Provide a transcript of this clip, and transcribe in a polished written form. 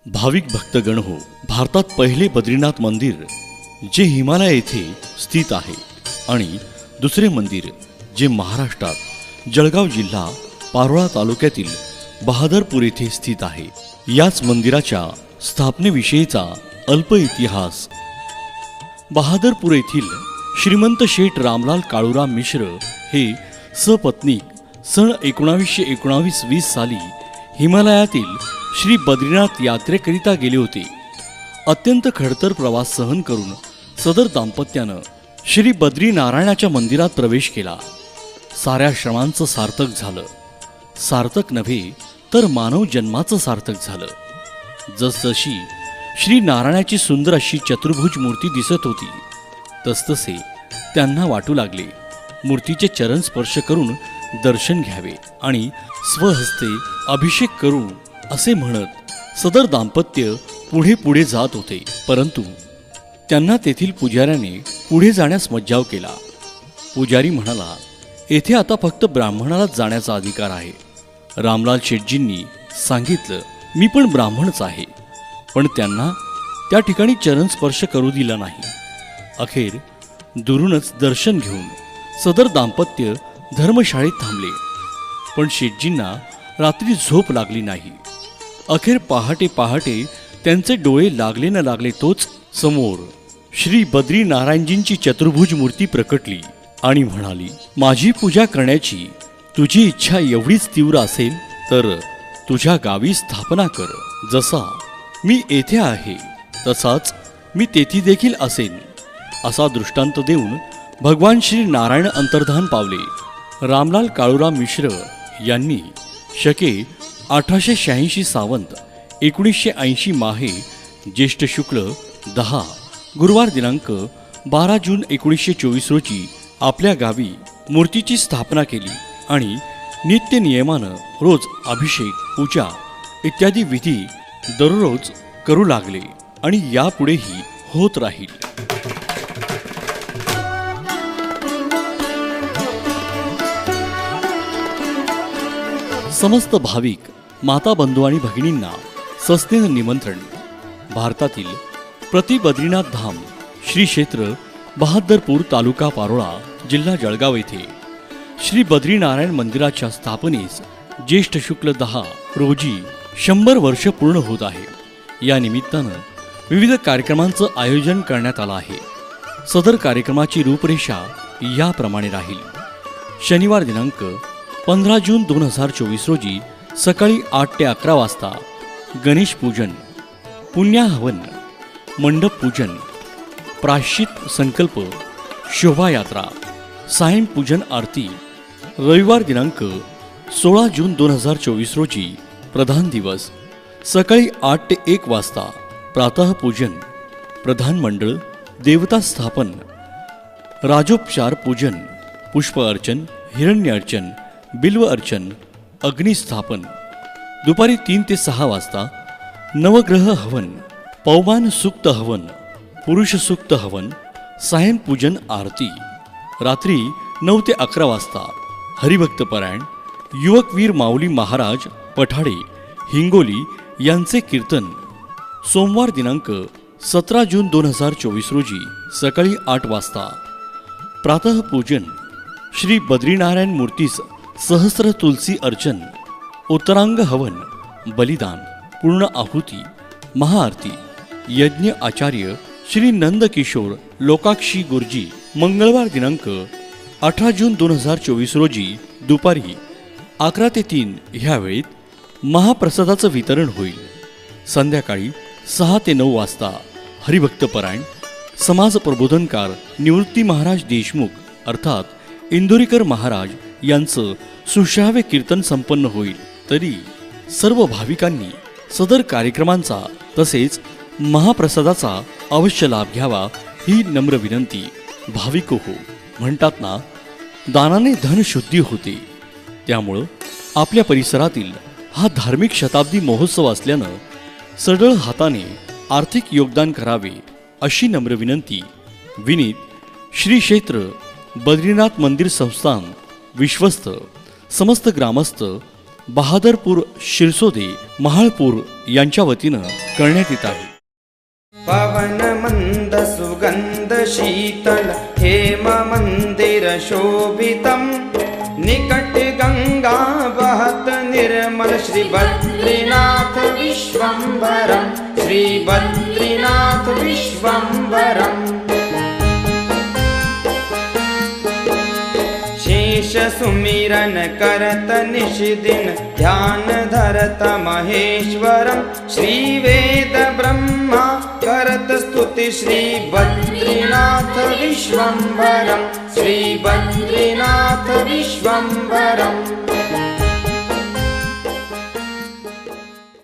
भाविक भक्तगण हो, भारतात पहिले बद्रीनाथ मंदिर जे हिमालय येथे स्थित आहे आणि दुसरे मंदिर जे महाराष्ट्रात जळगाव जिल्हा पारोळा तालुक्यातील बहादरपूर येथे स्थित आहे। याच मंदिराच्या स्थापनेविषयीचा अल्प इतिहास। बहादरपूर येथील श्रीमंत शेठ रामलाल काळूराम मिश्र हे सपत्नीक सन 1919-20 साली हिमालयातील श्री बद्रीनाथ यात्रेकरिता गेले होते। अत्यंत खडतर प्रवास सहन करून सदर दाम्पत्यानं श्री बद्रीनारायणाच्या मंदिरात प्रवेश केला। साऱ्या श्रमांचं सार्थक झालं। सार्थक नव्हे तर मानव जन्माचं सार्थक झालं। जसजशी श्री नारायणाची सुंदर अशी चतुर्भुज मूर्ती दिसत होती तसतसे त्यांना वाटू लागले मूर्तीचे चरण स्पर्श करून दर्शन घ्यावे आणि स्वहस्ते अभिषेक करू असे म्हणत सदर दाम्पत्य पुढे पुढे जात होते। परंतु त्यांना तेथील पुजाऱ्याने पुढे जाण्यास मज्जाव केला। पुजारी म्हणाला, येथे आता फक्त ब्राह्मणालाच जाण्याचा अधिकार आहे। रामलाल शेठजींनी सांगितलं, मी पण ब्राह्मणच आहे, पण त्यांना त्या ठिकाणी चरण स्पर्श करू दिला नाही। अखेर दुरूनच दर्शन घेऊन सदर दाम्पत्य धर्मशाळेत थांबले, पण शेठजींना रात्री झोप लागली नाही। अखेर पहाटे पहाटे त्यांचे डोळे लागले न लागले तोच समोर श्री बद्रीनारायणजींची चतुर्भुज मूर्ती प्रकटली आणि म्हणाली, माझी पूजा करण्याची तुझी इच्छा एवढीच तीव्र असेल तर तुझ्या गावी स्थापना कर। जसा मी येथे आहे तसाच मी तेथे देखील असेन असा दृष्टांत देऊन भगवान श्री नारायण अंतर्धान पावले। रामलाल काळूराम मिश्र यांनी शके 1886 सावंत 1980 माहे ज्येष्ठ शुक्ल 10 गुरुवार दिनांक 12 जून 1924 रोजी आपल्या गावी मूर्तीची स्थापना केली आणि नित्य नियमानं रोज अभिषेक पूजा इत्यादी विधी दररोज करू लागले आणि यापुढेही होत राहील। समस्त भाविक माता बंधू आणि भगिनींना सस्नेह निमंत्रण। भारतातील प्रति बद्रीनाथ धाम श्री क्षेत्र बहादरपूर तालुका पारोळा जिल्हा जळगाव येथे श्री बद्रीनारायण मंदिराच्या स्थापनेस ज्येष्ठ शुक्ल 10 रोजी 100 वर्ष पूर्ण होत आहे। या निमित्तानं विविध कार्यक्रमांचं आयोजन करण्यात आलं आहे। सदर कार्यक्रमाची रूपरेषा याप्रमाणे राहील। शनिवार दिनांक 15 जून 2024 रोजी सकाळी 8 ते 11 वाजता गणेश पूजन, पुण्याहवन, मंडप पूजन, प्रायश्चित संकल्प, शोभायात्रा, सायं पूजन आरती। रविवार दिनांक 16 जून 2024 रोजी प्रधान दिवस सकाळी 8 ते 1 वाजता प्रातः पूजन, प्रधान मंडळ, देवता स्थापन, राजोपचार पूजन, पुष्प अर्चन, हिरण्य अर्चन, बिल्व अर्चन, अग्निस्थापन। दुपारी 3 ते 6 वाजता नवग्रह हवन, पौमान सूक्त हवन, पुरुष सूक्त हवन, सायं पूजन आरती। रात्री 9 ते 11 वाजता हरिभक्त पारायण, युवकवीर माऊली महाराज पठाडे हिंगोली यांचे कीर्तन। सोमवार दिनांक 17 जून 2024 रोजी सकाळी 8 वाजता प्रातः पूजन, श्री बद्रीनारायण मूर्तीस सहस्र तुलसी अर्चन, उत्तरांग हवन, बलिदान, पूर्ण आहुती, महाआरती, यज्ञ आचार्य श्री नंदकिशोर लोकाक्षी गुरुजी। मंगळवार दिनांक 18 जून 2024 रोजी दुपारी 11 ते 3 ह्या वेळेत महाप्रसादाचं वितरण होईल। संध्याकाळी 6 ते 9 वाजता हरिभक्त पारायण, समाज प्रबोधनकार निवृत्ती महाराज देशमुख अर्थात इंदोरीकर महाराज यांचं सुश्राव्य कीर्तन संपन्न होईल। तरी सर्व भाविकांनी सदर कार्यक्रमांचा तसेच महाप्रसादाचा अवश्य लाभ घ्यावा ही नम्र विनंती। भाविक हो, म्हणतात ना, दानाने धन शुद्धी होते। त्यामुळं आपल्या परिसरातील हा धार्मिक शताब्दी महोत्सव असल्यानं सढळ हाताने आर्थिक योगदान करावे अशी नम्र विनंती विनीत श्री क्षेत्र बद्रीनाथ मंदिर संस्थान विश्वस्त समस्त ग्रामस्थ बहादरपूर शिरसोदे महाळपूर यांच्या वतीनं करण्यात येत आहे. पवन मंद सुगंध शीतल हेम मंदिर शोभितम निकट गंगा बहत निर्मल श्री बद्रीनाथ विश्वंभरम श्री बद्रीनाथ विश्वंभरम शेष सुमिरन करत निशिदिन ध्यान धरत महेश्वरम श्री वेद ब्रह्मा करत स्तुति श्री बद्रीनाथ विश्वंभरम श्री बद्रीनाथ विश्वंभरम।